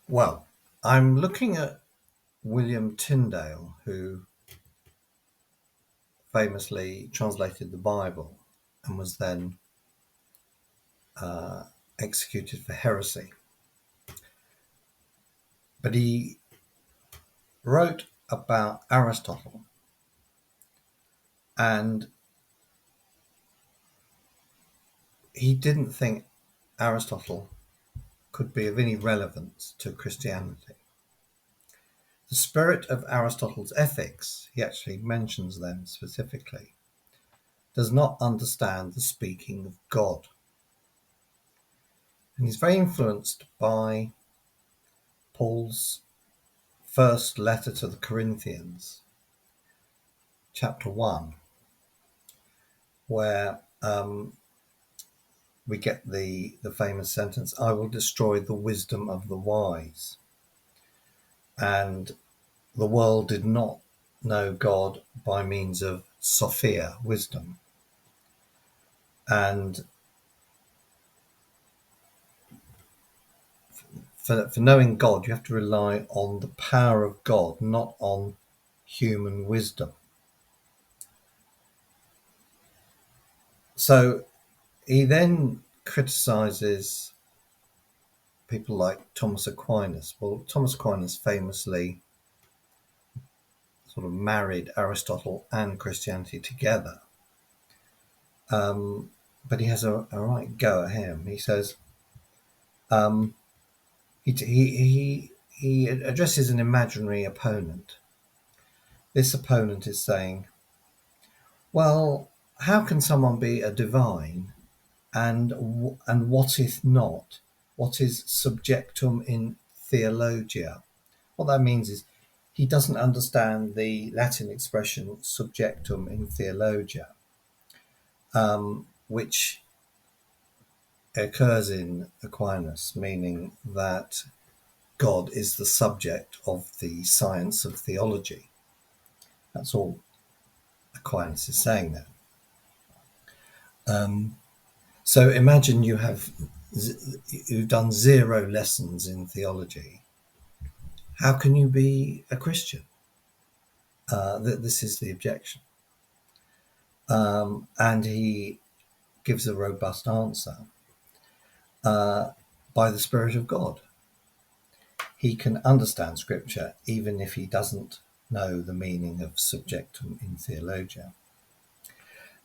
Well, I'm looking at William Tyndale, who famously translated the Bible and was then uh, executed for heresy. But he wrote about Aristotle, and he didn't think Aristotle could be of any relevance to Christianity. The spirit of Aristotle's ethics, he actually mentions them specifically, does not understand the speaking of God. And he's very influenced by Paul's first letter to the Corinthians, chapter 1, where we get the famous sentence, I will destroy the wisdom of the wise. And the world did not know God by means of Sophia, wisdom. And for knowing God, you have to rely on the power of God, not on human wisdom. So he then criticizes people like Thomas Aquinas. Well, Thomas Aquinas famously sort of married Aristotle and Christianity together. But he has a right go at him. He says um, he addresses an imaginary opponent. This opponent is saying, well, how can someone be a divine and what is not? What is subjectum in theologia? What that means is he doesn't understand the Latin expression subjectum in theologia, which occurs in Aquinas, meaning that God is the subject of the science of theology. That's all Aquinas is saying there. So imagine you've done 0 lessons in theology. How can you be a Christian? This is the objection. And he gives a robust answer. By the Spirit of God. He can understand Scripture even if he doesn't know the meaning of subjectum in theologia.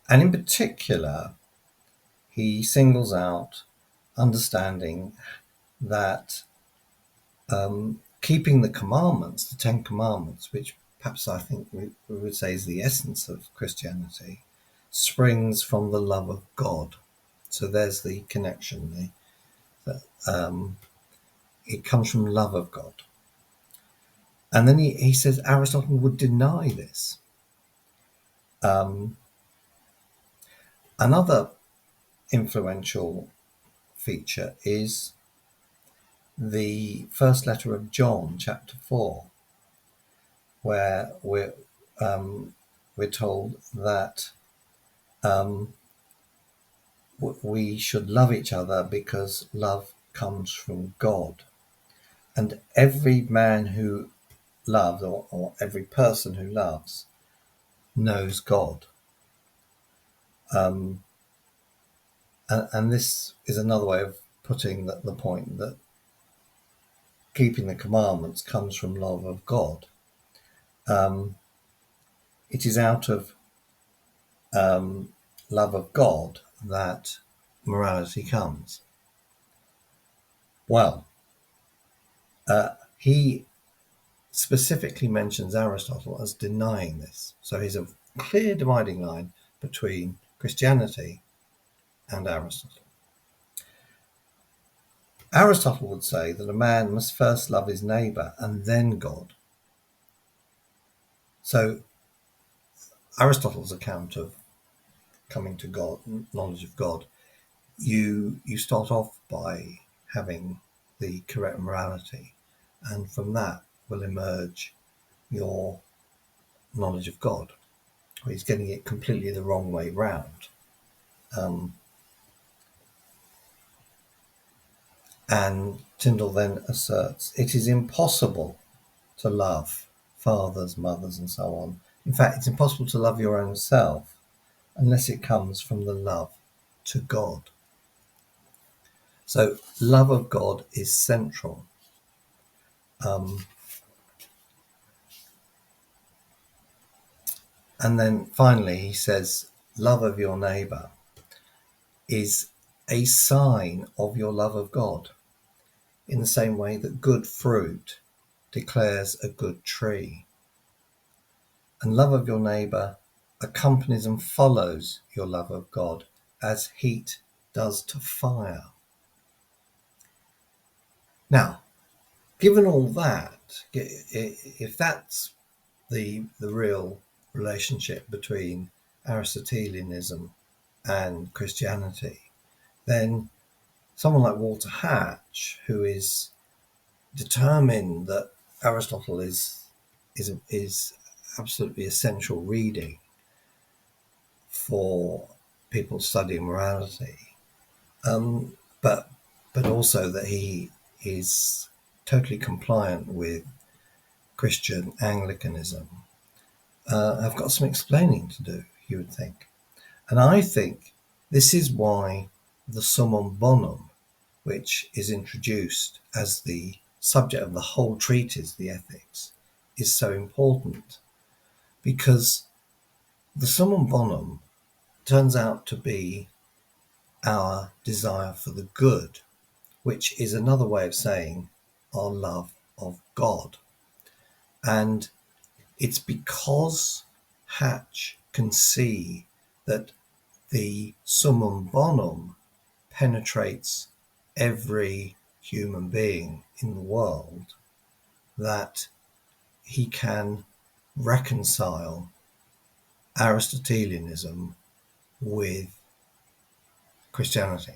And in particular, he singles out understanding that keeping the commandments, the 10 Commandments, which perhaps I think we would say is the essence of Christianity, springs from the love of God. So there's the connection. It comes from love of God. And then he says Aristotle would deny this. Another influential feature is the first letter of John, chapter 4, where we're told that we should love each other because love comes from God. And every man who loves, or every person who loves, knows God. And this is another way of putting the point that keeping the commandments comes from love of God. It is out of love of God that morality comes. Well, he specifically mentions Aristotle as denying this. So he's a clear dividing line between Christianity and Aristotle. Aristotle would say that a man must first love his neighbour and then God. So Aristotle's account of coming to God, knowledge of God, you start off by having the correct morality, and from that will emerge your knowledge of God. He's getting it completely the wrong way round. And Tyndale then asserts it is impossible to love fathers, mothers, and so on. In fact, it's impossible to love your own self unless it comes from the love to God. So, love of God is central. And then finally, he says, love of your neighbour is a sign of your love of God, in the same way that good fruit declares a good tree. And love of your neighbour accompanies and follows your love of God as heat does to fire. Now, given all that, if that's the real relationship between Aristotelianism and Christianity, then someone like Walter Hatch, who is determined that Aristotle is absolutely essential reading for people studying morality, but also that he is totally compliant with Christian Anglicanism, have got some explaining to do, you would think. And I think this is why the summum bonum, which is introduced as the subject of the whole treatise, the Ethics, is so important, because the summum bonum turns out to be our desire for the good, which is another way of saying our love of God. And it's because Hatch can see that the summum bonum penetrates every human being in the world that he can reconcile Aristotelianism with Christianity.